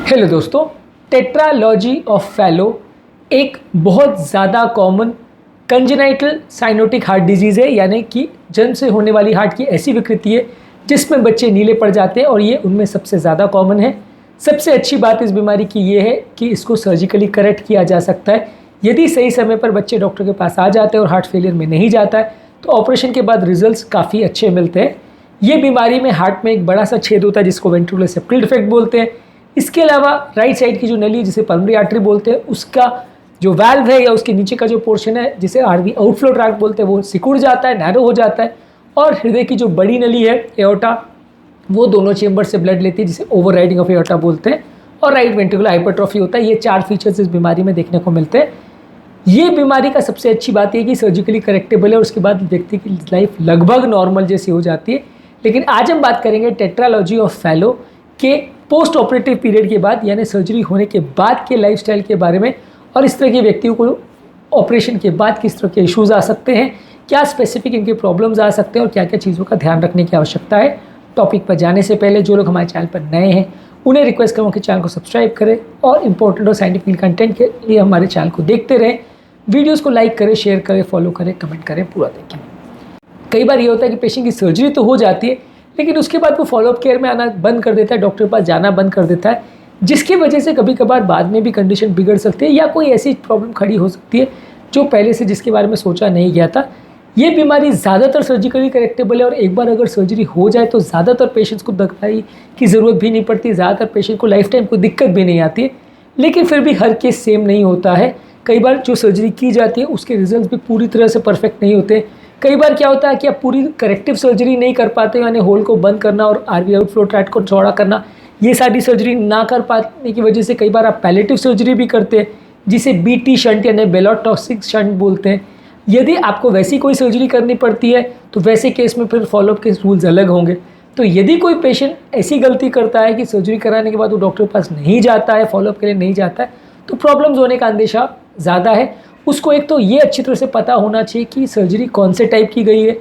Hello दोस्तों, tetralogy of Fallot एक बहुत ज़्यादा common congenital cyanotic heart disease है, यानी कि जन्म से होने वाली हार्ट की ऐसी विकृति है जिसमें बच्चे नीले पड़ जाते हैं और ये उनमें सबसे ज़्यादा कॉमन है। सबसे अच्छी बात इस बीमारी की ये है कि इसको सर्जिकली करेक्ट किया जा सकता है। यदि सही समय पर बच्चे डॉक्टर के पास आ जाते हैं और हार्ट फेलियर में नहीं जाता है तो ऑपरेशन के बाद रिजल्ट्स काफ़ी अच्छे मिलते हैं। ये बीमारी में हार्ट में एक बड़ा सा छेद होता है जिसको वेंट्रिकुलर सेप्टल डिफेक्ट बोलते हैं। इसके अलावा राइट साइड की जो नली है जिसे पल्मोनरी आर्टरी बोलते हैं, उसका जो वाल्व है या उसके नीचे का जो पोर्शन है जिसे आरवी आउटफ्लो ट्रैक्ट बोलते हैं वो सिकुड़ जाता है, नैरो हो जाता है। और हृदय की जो बड़ी नली है एओर्टा, वो दोनों चेंबर से ब्लड लेती है जिसे ओवर राइडिंग ऑफ एओर्टा बोलते हैं। और राइट वेंट्रिकुलर हाइपरट्रॉफी होता है। ये 4 फीचर्स इस बीमारी में देखने को मिलते हैं। ये बीमारी का सबसे अच्छी बात यह कि सर्जिकली करेक्टेबल है और उसके बाद व्यक्ति की लाइफ लगभग नॉर्मल जैसी हो जाती है। लेकिन आज हम बात करेंगे टेट्रालॉजी ऑफ फैलो के पोस्ट ऑपरेटिव पीरियड के बाद, यानी सर्जरी होने के बाद के लाइफस्टाइल के बारे में, और इस तरह के व्यक्तियों को ऑपरेशन के बाद किस तरह के इश्यूज आ सकते हैं, क्या स्पेसिफिक इनके प्रॉब्लम्स आ सकते हैं और क्या क्या चीज़ों का ध्यान रखने की आवश्यकता है। टॉपिक पर जाने से पहले जो लोग हमारे चैनल पर नए हैं उन्हें रिक्वेस्ट करूँ कि चैनल को सब्सक्राइब करें और इंपॉर्टेंट और साइंटिफिक कंटेंट के लिए हमारे चैनल को देखते रहें। वीडियोज़ को लाइक करें, शेयर करें, फॉलो करें, कमेंट करें, पूरा देखें। कई बार ये होता है कि पेशेंट की सर्जरी तो हो जाती है लेकिन उसके बाद वो फॉलोअप केयर में आना बंद कर देता है, डॉक्टर के पास जाना बंद कर देता है, जिसकी वजह से कभी कभार बाद में भी कंडीशन बिगड़ सकती है या कोई ऐसी प्रॉब्लम खड़ी हो सकती है जो पहले से जिसके बारे में सोचा नहीं गया था। ये बीमारी ज़्यादातर सर्जिकली करेक्टेबल है और एक बार अगर सर्जरी हो जाए तो ज़्यादातर पेशेंट्स को दवाई की ज़रूरत भी नहीं पड़ती, ज़्यादातर पेशेंट को लाइफ टाइम कोई दिक्कत भी नहीं आती है। लेकिन फिर भी हर केस सेम नहीं होता है। कई बार जो सर्जरी की जाती है उसके रिजल्ट भी पूरी तरह से परफेक्ट नहीं होते। कई बार क्या होता है कि आप पूरी करेक्टिव सर्जरी नहीं कर पाते, यानी होल को बंद करना और आरवी आउटफ्लो ट्रैक्ट को चौड़ा करना, ये सारी सर्जरी ना कर पाने की वजह से कई बार आप पैलेटिव सर्जरी भी करते हैं जिसे बीटी शंट यानी बेलोटॉक्सिक शंट बोलते हैं। यदि आपको वैसी कोई सर्जरी करनी पड़ती है तो वैसे केस में फिर फॉलोअप के रूल्स अलग होंगे। तो यदि कोई पेशेंट ऐसी गलती करता है कि सर्जरी कराने के बाद वो डॉक्टर के पास नहीं जाता है, फॉलोअप के लिए नहीं जाता है, तो प्रॉब्लम्स होने का अंदेशा ज़्यादा है। उसको एक तो ये अच्छी तरह से पता होना चाहिए कि सर्जरी कौन से टाइप की गई है,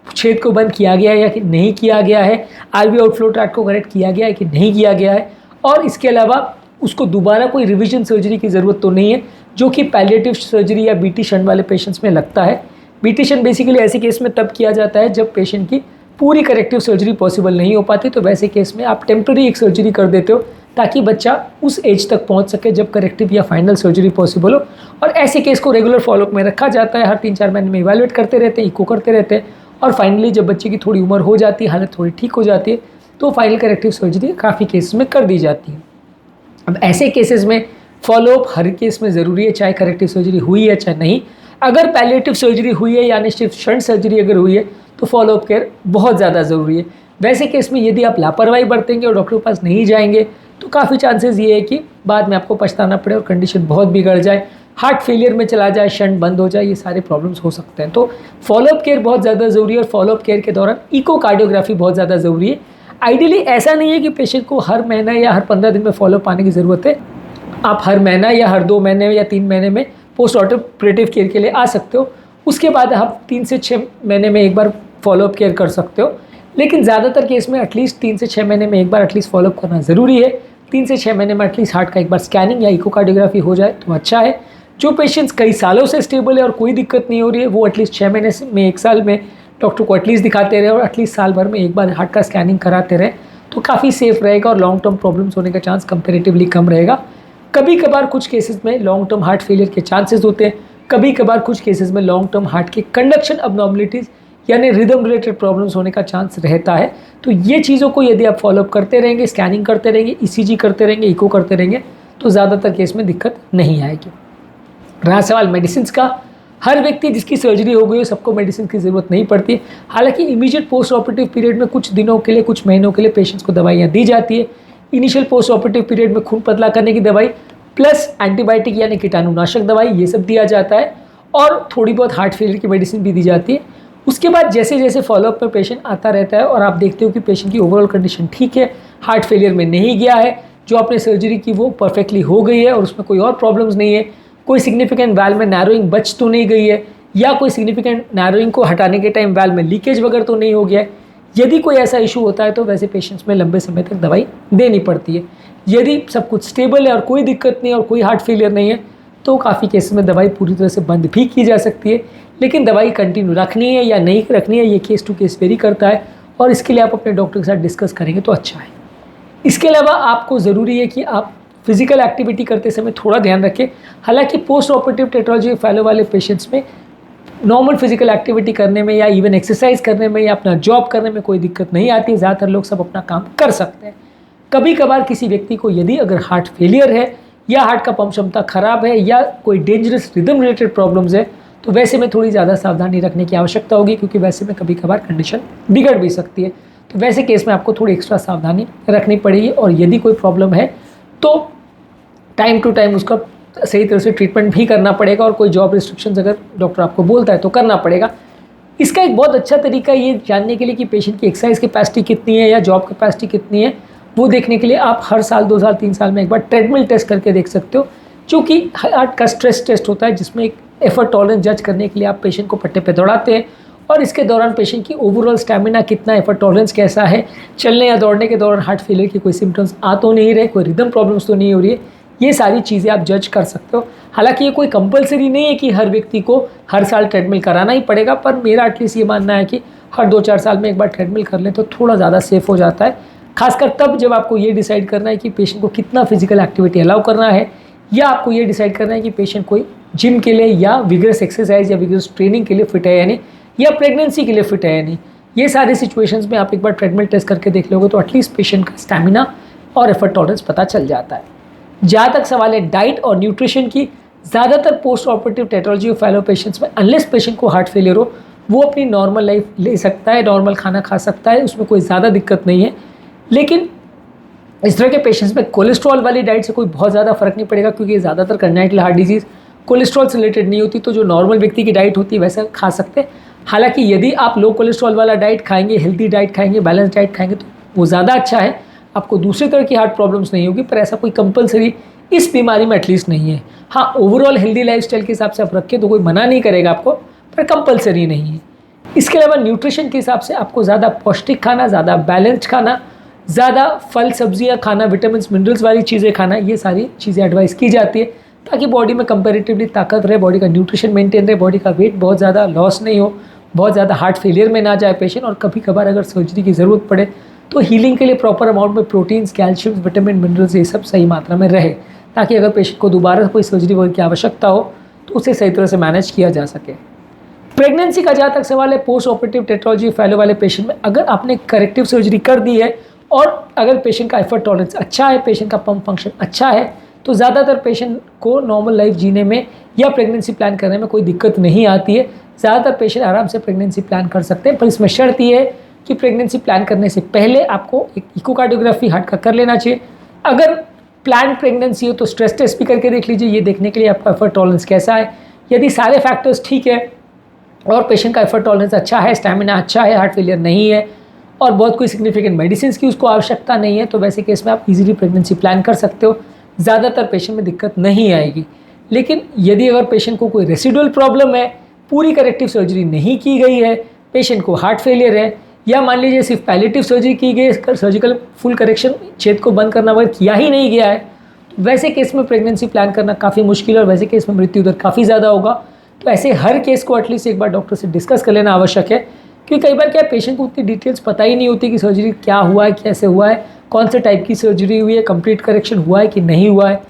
छेद को बंद किया गया है या कि नहीं किया गया है, आरवी आउटफ्लो ट्रैक्ट को करेक्ट किया गया है कि नहीं किया गया है। और इसके अलावा उसको दोबारा कोई रिवीजन सर्जरी की ज़रूरत तो नहीं है, जो कि पैलिएटिव सर्जरी या बीटी शंट वाले पेशेंट्स में लगता है। बीटी शंट बेसिकली ऐसे केस में तब किया जाता है जब पेशेंट की पूरी करेक्टिव सर्जरी पॉसिबल नहीं हो पाती, तो वैसे केस में आप टेम्प्रेरी एक सर्जरी कर देते हो ताकि बच्चा उस एज तक पहुंच सके जब करेक्टिव या फाइनल सर्जरी पॉसिबल हो। और ऐसे केस को रेगुलर फॉलोअप में रखा जाता है, हर 3-4 महीने में इवैल्यूएट करते रहते हैं, इको करते रहते हैं, और फाइनली जब बच्चे की थोड़ी उम्र हो जाती है, हालत थोड़ी ठीक हो जाती है, तो फाइनल करेक्टिव सर्जरी काफ़ी केसेस में कर दी जाती है। अब ऐसे केसेस में फॉलोअप हर केस में ज़रूरी है, चाहे करेक्टिव सर्जरी हुई है चाहे नहीं। अगर पैलिएटिव सर्जरी हुई है यानी सिर्फ शंट सर्जरी अगर हुई है तो फॉलोअप केयर बहुत ज़्यादा ज़रूरी है। वैसे केस में यदि आप लापरवाही बरतेंगे और डॉक्टर के पास नहीं जाएंगे तो काफ़ी चांसेस ये है कि बाद में आपको पछताना पड़े और कंडीशन बहुत बिगड़ जाए, हार्ट फेलियर में चला जाए, शंट बंद हो जाए, ये सारे प्रॉब्लम्स हो सकते हैं। तो फॉलोअप केयर बहुत ज़्यादा ज़रूरी है और फॉलोअप केयर के दौरान इकोकार्डियोग्राफी बहुत ज़्यादा ज़रूरी है। आइडियली ऐसा नहीं है कि पेशेंट को हर महीना या हर 15 दिन में फॉलोअप आने की ज़रूरत है। आप हर महीना या हर 2 महीने या 3 महीने में पोस्ट ऑपरेटिव केयर के लिए आ सकते हो। उसके बाद आप 3 से 6 महीने में एक बार फॉलोअप केयर कर सकते हो। लेकिन ज़्यादातर केस में एटलीस्ट 3 से 6 महीने में एक बार एटलीस्ट फॉलोअप करना ज़रूरी है। 3 से 6 महीने में एटलीस्ट हार्ट का एक बार स्कैनिंग या इकोकार्डियोग्राफी हो जाए तो अच्छा है। जो पेशेंट्स कई सालों से स्टेबल है और कोई दिक्कत नहीं हो रही है वो एटलीस्ट 6 महीने में 1 साल में डॉक्टर को एटलीस्ट दिखाते रहे और एटलीस्ट साल भर में एक बार हार्ट का स्कैनिंग कराते रहे तो काफ़ी सेफ रहेगा और लॉन्ग टर्म प्रॉब्लम्स होने का चांस कंपेरेटिवली कम रहेगा। कभी कभार कुछ केसेस में लॉन्ग टर्म हार्ट फेलियर के चांसेस होते हैं, कभी कभार कुछ केसेस में लॉन्ग टर्म हार्ट के कंडक्शन अबनॉर्मलिटीज़ यानी रिदम रिलेटेड प्रॉब्लम्स होने का चांस रहता है। तो ये चीज़ों को यदि आप फॉलोअप करते रहेंगे, स्कैनिंग करते रहेंगे, ईसीजी करते रहेंगे, इको करते रहेंगे तो ज़्यादातर केस में दिक्कत नहीं आएगी। रहा सवाल मेडिसिन का, हर व्यक्ति जिसकी सर्जरी हो गई हो सबको मेडिसिन की ज़रूरत नहीं पड़ती। हालांकि इमीडिएट पोस्ट ऑपरेटिव पीरियड में कुछ दिनों के लिए, कुछ महीनों के लिए पेशेंट्स को दवाइयाँ दी जाती है। इनिशियल पोस्ट ऑपरेटिव पीरियड में खून पतला करने की दवाई प्लस एंटीबायोटिक यानी कीटाणुनाशक दवाई ये सब दिया जाता है और थोड़ी बहुत हार्ट फेलियर की मेडिसिन भी दी जाती है। उसके बाद जैसे जैसे फॉलोअप में पेशेंट आता रहता है और आप देखते हो कि पेशेंट की ओवरऑल कंडीशन ठीक है, हार्ट फेलियर में नहीं गया है, जो आपने सर्जरी की वो परफेक्टली हो गई है और उसमें कोई और प्रॉब्लम्स नहीं है, कोई सिग्निफिकेंट वैल्व में नैरोइंग बच तो नहीं गई है या कोई सिग्निफिकेंट नैरोइंग को हटाने के टाइम वैल्व में लीकेज वगैरह तो नहीं हो गया है, यदि कोई ऐसा इशू होता है तो वैसे पेशेंट्स में लंबे समय तक दवाई देनी पड़ती है। यदि सब कुछ स्टेबल है और कोई दिक्कत नहीं है और कोई हार्ट फेलियर नहीं है तो काफ़ी केसेस में दवाई पूरी तरह से बंद भी की जा सकती है, लेकिन दवाई कंटिन्यू रखनी है या नहीं रखनी है ये केस टू केस वेरी करता है और इसके लिए आप अपने डॉक्टर के साथ डिस्कस करेंगे तो अच्छा है। इसके अलावा आपको ज़रूरी है कि आप फिजिकल एक्टिविटी करते समय थोड़ा ध्यान रखें। हालांकि पोस्ट ऑपरेटिव टेट्रालॉजी फेलो वाले पेशेंट्स में नॉर्मल फिजिकल एक्टिविटी करने में या इवन एक्सरसाइज करने में या अपना जॉब करने में कोई दिक्कत नहीं आती है, ज़्यादातर लोग सब अपना काम कर सकते हैं। कभी कभार किसी व्यक्ति को यदि अगर हार्ट फेलियर है या हार्ट का पंप क्षमता खराब है या कोई डेंजरस रिदम रिलेटेड प्रॉब्लम्स है तो वैसे में थोड़ी ज़्यादा सावधानी रखने की आवश्यकता होगी, क्योंकि वैसे में कभी कभार कंडीशन बिगड़ भी सकती है। तो वैसे केस में आपको थोड़ी एक्स्ट्रा सावधानी रखनी पड़ेगी और यदि कोई प्रॉब्लम है तो टाइम टू टाइम उसका सही तरह से ट्रीटमेंट भी करना पड़ेगा और कोई जॉब रिस्ट्रिक्शंस अगर डॉक्टर आपको बोलता है तो करना पड़ेगा। इसका एक बहुत अच्छा तरीका ये जानने के लिए कि पेशेंट की एक्सरसाइज कैपेसिटी कितनी है या जॉब कैपेसिटी कितनी है, वो देखने के लिए आप हर साल 2 साल 3 साल में एक बार ट्रेडमिल टेस्ट करके देख सकते हो, क्योंकि हार्ट का स्ट्रेस टेस्ट होता है जिसमें एक एफर्ट टॉलरेंस जज करने के लिए आप पेशेंट को पट्टे पे दौड़ाते हैं और इसके दौरान पेशेंट की ओवरऑल स्टैमिना कितना, एफर्ट टॉलरेंस कैसा है, चलने या दौड़ने के दौरान हार्ट फेलियर की कोई सिम्टम्स आ तो नहीं रहे, कोई रिदम प्रॉब्लम्स तो नहीं हो रही है, ये सारी चीज़ें आप जज कर सकते हो। हालांकि ये कोई कंपलसरी नहीं है कि हर व्यक्ति को हर साल ट्रेडमिल कराना ही पड़ेगा, पर मेरा एटलीस्ट ये मानना है कि हर 2-4 साल में एक बार ट्रेडमिल कर लें तो थोड़ा ज़्यादा सेफ हो जाता है, खासकर तब जब आपको ये डिसाइड करना है कि पेशेंट को कितना फिजिकल एक्टिविटी अलाउ करना है या आपको ये डिसाइड करना है कि पेशेंट कोई जिम के लिए या विगरस एक्सरसाइज या विगरस ट्रेनिंग के लिए फिट है या नहीं, या प्रेगनेंसी के लिए फिट है या नहीं। ये सारे सिचुएशंस में आप एक बार ट्रेडमिल टेस्ट करके देख लोगे तो एटलीस्ट पेशेंट का स्टैमिना और एफर्ट टॉलरेंस पता चल जाता है। जहाँ तक सवाल है डाइट और न्यूट्रिशन की, ज़्यादातर post operative tetralogy fellow patients में अनलेस पेशेंट को हार्ट फेलियर हो वो अपनी नॉर्मल लाइफ ले सकता है, नॉर्मल खाना खा सकता है, उसमें कोई ज़्यादा दिक्कत नहीं है। लेकिन इस तरह के पेशेंट्स में कोलेस्ट्रॉल वाली डाइट से कोई बहुत ज़्यादा फर्क नहीं पड़ेगा, क्योंकि ज़्यादातर कंजेनिटल हार्ट डिजीज़ कोलेस्ट्रॉल से रिलेटेड नहीं होती, तो जो नॉर्मल व्यक्ति की डाइट होती है वैसा खा सकते हैं। हालांकि यदि आप लो कोलेस्ट्रॉल वाला डाइट खाएंगे, हेल्दी डाइट खाएंगे, बैलेंस डाइट खाएंगे तो वो ज़्यादा अच्छा है, आपको दूसरे तरह की हार्ट प्रॉब्लम्स नहीं होगी, पर ऐसा कोई कंपलसरी इस बीमारी में एटलीस्ट नहीं है। हाँ, ओवरऑल हेल्दी लाइफस्टाइल के हिसाब से आप रखें तो कोई मना नहीं करेगा आपको, पर कंपलसरी नहीं है। इसके अलावा न्यूट्रिशन के हिसाब से आपको ज़्यादा पौष्टिक खाना, ज़्यादा बैलेंस्ड खाना, ज़्यादा फल सब्जियां खाना, विटामिन मिनरल्स वाली चीज़ें खाना, ये सारी चीज़ें एडवाइस की जाती है ताकि बॉडी में कंपैरेटिवली ताकत रहे, बॉडी का न्यूट्रिशन मेंटेन रहे, बॉडी का वेट बहुत ज़्यादा लॉस नहीं हो, बहुत ज़्यादा हार्ट फेलियर में ना जाए पेशेंट, और कभी कभार अगर सर्जरी की ज़रूरत पड़े तो हीलिंग के लिए प्रॉपर अमाउंट में प्रोटीन्स, कैल्शियम, विटामिन, मिनरल्स ये सब सही मात्रा में रहे, ताकि अगर पेशेंट को दोबारा कोई सर्जरी वगैरह की आवश्यकता हो तो उसे सही तरह से मैनेज किया जा सके। प्रेगनेंसी का जहाँ तक सवाल है, पोस्ट ऑपरेटिव टेट्रालॉजी फेलो वाले पेशेंट में अगर आपने करेक्टिव सर्जरी कर दी है और अगर पेशेंट का एफर्ट टॉलरेंस अच्छा है, पेशेंट का पंप फंक्शन अच्छा है, तो ज़्यादातर पेशेंट को नॉर्मल लाइफ जीने में या प्रेगनेंसी प्लान करने में कोई दिक्कत नहीं आती है। ज़्यादातर पेशेंट आराम से प्रेगनेंसी प्लान कर सकते हैं, पर इसमें शर्त ये है कि प्रेगनेंसी प्लान करने से पहले आपको एक इकोकार्डियोग्राफी हार्ट का कर लेना चाहिए। अगर प्लान प्रेगनेंसी हो तो स्ट्रेस टेस्ट भी करके देख लीजिए, ये देखने के लिए आपका एफर्ट टॉलरेंस कैसा है। यदि सारे फैक्टर्स ठीक है और पेशेंट का एफर्ट टॉलरेंस अच्छा है, स्टैमिना अच्छा है, हार्ट फेलियर नहीं है और बहुत कोई सिग्निफिकेंट मेडिसिन की उसको आवश्यकता नहीं है, तो वैसे केस में आप इजीली प्रेगनेंसी प्लान कर सकते हो, ज़्यादातर पेशेंट में दिक्कत नहीं आएगी। लेकिन यदि अगर पेशेंट को कोई रेसिडुअल प्रॉब्लम है, पूरी करेक्टिव सर्जरी नहीं की गई है, पेशेंट को हार्ट फेलियर है, या मान लीजिए सिर्फ पैलेटिव सर्जरी की गई, सर्जिकल फुल करेक्शन छेद को बंद करना वगैरह किया ही नहीं गया है, तो वैसे केस में प्रेगनेंसी प्लान करना काफ़ी मुश्किल है और वैसे केस में मृत्यु दर काफ़ी ज़्यादा होगा। तो ऐसे हर केस को एटलीस्ट एक बार डॉक्टर से डिस्कस कर लेना आवश्यक है, क्योंकि कई बार क्या पेशेंट को उतनी डिटेल्स पता ही नहीं होती कि सर्जरी क्या हुआ है, कैसे हुआ है, कौन से टाइप की सर्जरी हुई है, कंप्लीट करेक्शन हुआ है कि नहीं हुआ है।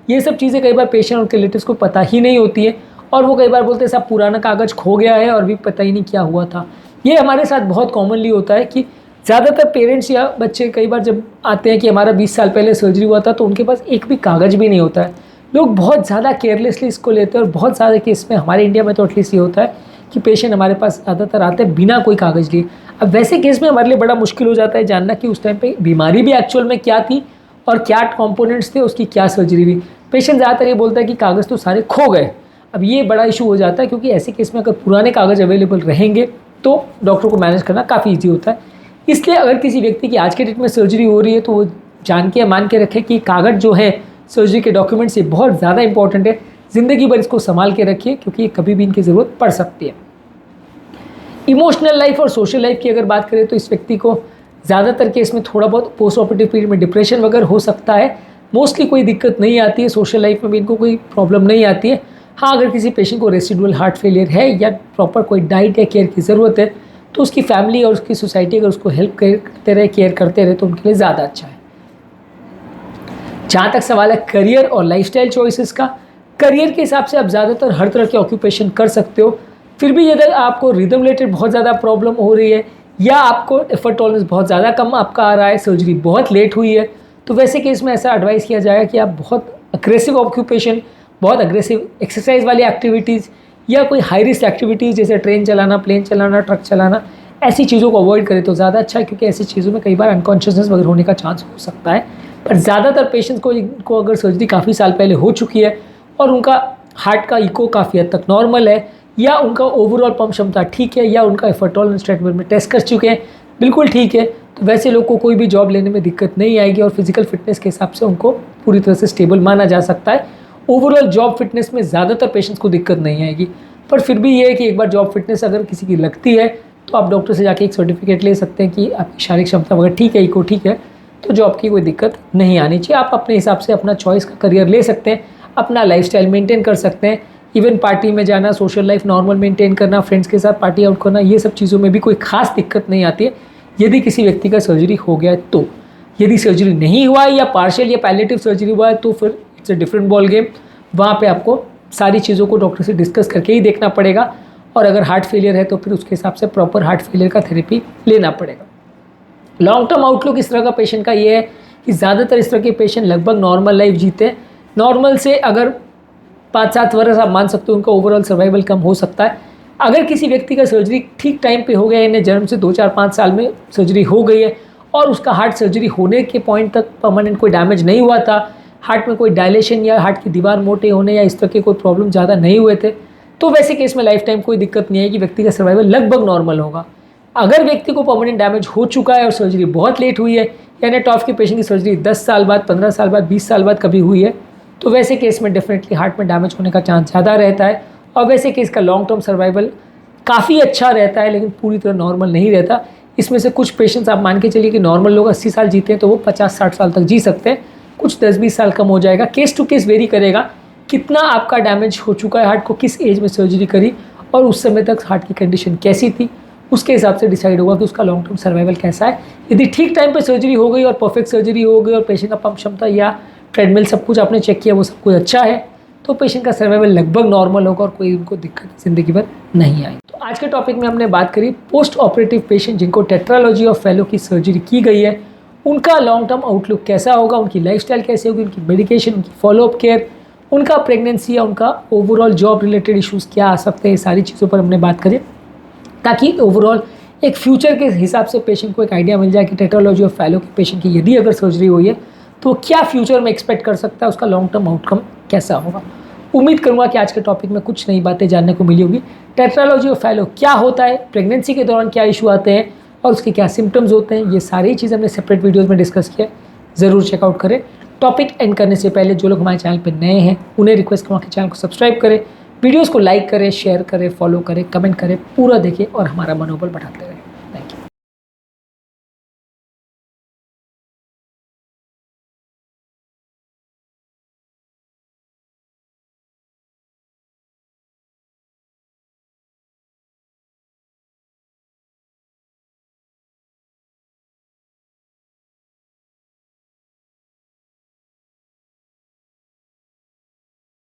ये सब चीज़ें कई बार पेशेंट और उनके रिलेटिव्स को पता ही नहीं होती है और वो कई बार बोलते हैं साहब पुराना कागज़ खो गया है और भी पता ही नहीं क्या हुआ था। ये हमारे साथ बहुत कॉमनली होता है कि ज़्यादातर पेरेंट्स या बच्चे कई बार जब आते हैं कि हमारा 20 साल पहले सर्जरी हुआ था, तो उनके पास एक भी कागज़ भी नहीं होता है। लोग बहुत ज़्यादा केयरलेसली इसको लेते हैं और बहुत सारे केस में, हमारे इंडिया में तो एटलीस्ट ये होता है कि पेशेंट हमारे पास ज़्यादातर आते हैं बिना कोई कागज़ लिए। अब वैसे केस में हमारे लिए बड़ा मुश्किल हो जाता है जानना कि उस टाइम पे बीमारी भी एक्चुअल में क्या थी और क्या कंपोनेंट्स थे, उसकी क्या सर्जरी हुई। पेशेंट ज़्यादातर ये बोलता है कि कागज़ तो सारे खो गए। अब ये बड़ा इशू हो जाता है, क्योंकि ऐसे केस में अगर पुराने कागज़ अवेलेबल रहेंगे तो डॉक्टर को मैनेज करना काफ़ी ईजी होता है। इसलिए अगर किसी व्यक्ति की आज के डेट में सर्जरी हो रही है तो वो जान के मान के रखे कि कागज़ जो है सर्जरी के डॉक्यूमेंट्स ये बहुत ज़्यादा इंपॉर्टेंट है, ज़िंदगी भर इसको संभाल के रखिए, क्योंकि कभी भी इनकी ज़रूरत पड़ सकती है। इमोशनल लाइफ और सोशल लाइफ की अगर बात करें तो इस व्यक्ति को ज़्यादातर केस में थोड़ा बहुत पोस्ट ऑपरेटिव पीरियड में डिप्रेशन वगैरह हो सकता है। मोस्टली कोई दिक्कत नहीं आती है, सोशल लाइफ में भी इनको कोई प्रॉब्लम नहीं आती है। हाँ, अगर किसी पेशेंट को रेसिडुअल हार्ट फेलियर है या प्रॉपर कोई डाइट या केयर की ज़रूरत है तो उसकी फैमिली और उसकी सोसाइटी अगर उसको हेल्प करते रहे, केयर करते रहे तो उनके लिए ज़्यादा अच्छा है। जहाँ तक सवाल है करियर और लाइफस्टाइल चॉइसेस का, करियर के हिसाब से आप ज़्यादातर हर तरह के ऑक्यूपेशन कर सकते हो। फिर भी यदि आपको रिदम रिलेटेड बहुत ज़्यादा प्रॉब्लम हो रही है या आपको एफर्ट टॉलरेंस बहुत ज़्यादा कम आपका आ रहा है, सर्जरी बहुत लेट हुई है, तो वैसे केस में ऐसा एडवाइस किया जाएगा कि आप बहुत अग्रेसिव ऑक्यूपेशन, बहुत अग्रेसिव एक्सरसाइज वाली एक्टिविटीज़ या कोई हाई रिस्क एक्टिविटीज़ जैसे ट्रेन चलाना, प्लेन चलाना, ट्रक चलाना, ऐसी चीज़ों को अवॉइड करें तो ज़्यादा अच्छा है, क्योंकि ऐसी चीज़ों में कई बार अनकॉन्शियसनेस वगैरह होने का चांस हो सकता है। पर ज़्यादातर पेशेंट्स को अगर सर्जरी काफ़ी साल पहले हो चुकी है और उनका हार्ट का इको काफ़ी हद तक नॉर्मल है या उनका ओवरऑल पंप क्षमता ठीक है या उनका एफर्ट टॉलरेंस ट्रीटमेंट में टेस्ट कर चुके हैं बिल्कुल ठीक है, तो वैसे लोग को कोई भी जॉब लेने में दिक्कत नहीं आएगी और फिजिकल फिटनेस के हिसाब से उनको पूरी तरह से स्टेबल माना जा सकता है। ओवरऑल जॉब फिटनेस में ज़्यादातर पेशेंट्स को दिक्कत नहीं आएगी। पर फिर भी ये है कि एक बार जॉब फिटनेस अगर किसी की लगती है तो आप डॉक्टर से जाके एक सर्टिफिकेट ले सकते हैं कि आपकी शारीरिक क्षमता वगैरह ठीक है, इको ठीक है, तो जॉब की कोई दिक्कत नहीं आनी चाहिए। आप अपने हिसाब से अपना चॉइस का करियर ले सकते हैं, अपना लाइफस्टाइल मेंटेन कर सकते हैं। इवन पार्टी में जाना, सोशल लाइफ नॉर्मल मेंटेन करना, फ्रेंड्स के साथ पार्टी आउट करना, ये सब चीज़ों में भी कोई खास दिक्कत नहीं आती है यदि किसी व्यक्ति का सर्जरी हो गया है तो। यदि सर्जरी नहीं हुआ है या पार्शियल या पैलेटिव सर्जरी हुआ है तो फिर it's a different ball game. वहाँ पे आपको सारी चीज़ों को डॉक्टर से डिस्कस करके ही देखना पड़ेगा और अगर हार्ट फेलियर है तो फिर उसके हिसाब से प्रॉपर हार्ट फेलियर का थेरेपी लेना पड़ेगा। लॉन्ग टर्म आउटलुक इस तरह का पेशेंट का ये है कि ज़्यादातर इस तरह के पेशेंट लगभग नॉर्मल लाइफ जीते हैं। नॉर्मल से अगर 5-7 वर्ष आप मान सकते हो उनका ओवरऑल सर्वाइवल कम हो सकता है। अगर किसी व्यक्ति का सर्जरी ठीक टाइम पे हो गया, यानी जन्म से 2-4-5 साल में सर्जरी हो गई है और उसका हार्ट सर्जरी होने के पॉइंट तक परमानेंट कोई डैमेज नहीं हुआ था, हार्ट में कोई डायलेशन या हार्ट की दीवार मोटे होने या इस तरह के कोई प्रॉब्लम ज़्यादा नहीं हुए थे, तो वैसे केस में लाइफ टाइम कोई दिक्कत नहीं है कि व्यक्ति का सर्वाइवल लगभग नॉर्मल होगा। अगर व्यक्ति को परमानेंट डैमेज हो चुका है और सर्जरी बहुत लेट हुई है, यानी टॉफ के पेशेंट की सर्जरी 10 साल बाद, 15 साल बाद, 20 साल बाद कभी हुई है, तो वैसे केस में डेफिनेटली हार्ट में डैमेज होने का चांस ज़्यादा रहता है और वैसे केस का लॉन्ग टर्म सर्वाइवल काफ़ी अच्छा रहता है, लेकिन पूरी तरह नॉर्मल नहीं रहता। इसमें से कुछ पेशेंट्स आप मान के चलिए कि नॉर्मल लोग 80 साल जीते हैं तो वो 50-60 साल तक जी सकते हैं, कुछ 10-20 साल कम हो जाएगा। केस टू केस वेरी करेगा कितना आपका डैमेज हो चुका है, हार्ट को किस एज में सर्जरी करी और उस समय तक हार्ट की कंडीशन कैसी थी, उसके हिसाब से डिसाइड होगा कि उसका लॉन्ग टर्म सर्वाइवल कैसा है। यदि ठीक टाइम पे सर्जरी हो गई और परफेक्ट सर्जरी हो गई और पेशेंट का पंप क्षमता या ट्रेडमिल सब कुछ आपने चेक किया, वो सब कुछ अच्छा है, तो पेशेंट का सर्वाइवल लगभग नॉर्मल होगा और कोई उनको दिक्कत ज़िंदगी भर नहीं आई। तो आज के टॉपिक में हमने बात करी पोस्ट ऑपरेटिव पेशेंट जिनको टेट्रालॉजी ऑफ फेलो की सर्जरी की गई है, उनका लॉन्ग टर्म आउटलुक कैसा होगा, उनकी लाइफस्टाइल कैसे होगी, उनकी मेडिकेशन, उनकी फॉलोअप केयर, उनका प्रेगनेंसी या उनका ओवरऑल जॉब रिलेटेड इश्यूज़ क्या आ सकते हैं, सारी चीज़ों पर हमने बात करी ताकि ओवरऑल एक फ्यूचर के हिसाब से पेशेंट को एक आइडिया मिल जाए कि टेट्रालॉजी ऑफ फेलो के पेशेंट की यदि अगर सर्जरी हुई है तो क्या फ्यूचर में एक्सपेक्ट कर सकता है, उसका लॉन्ग टर्म आउटकम कैसा होगा। उम्मीद करूंगा कि आज के टॉपिक में कुछ नई बातें जानने को मिली होगी। टेट्रालॉजी ऑफ फेलो क्या होता है, प्रेगनेंसी के दौरान क्या इशू आते हैं और उसके क्या सिम्टम्स होते हैं, ये सारी चीज़ हमने सेपरेट वीडियोज़ में डिस्कस किया, ज़रूर चेकआउट करें। टॉपिक एंड करने से पहले जो लोग हमारे चैनल पर नए हैं उन्हें रिक्वेस्ट करूँगा कि चैनल को सब्सक्राइब करें, वीडियोज़ को लाइक करें, शेयर करें, फॉलो करें, कमेंट करें, पूरा देखें और हमारा मनोबल बढ़ाते रहें।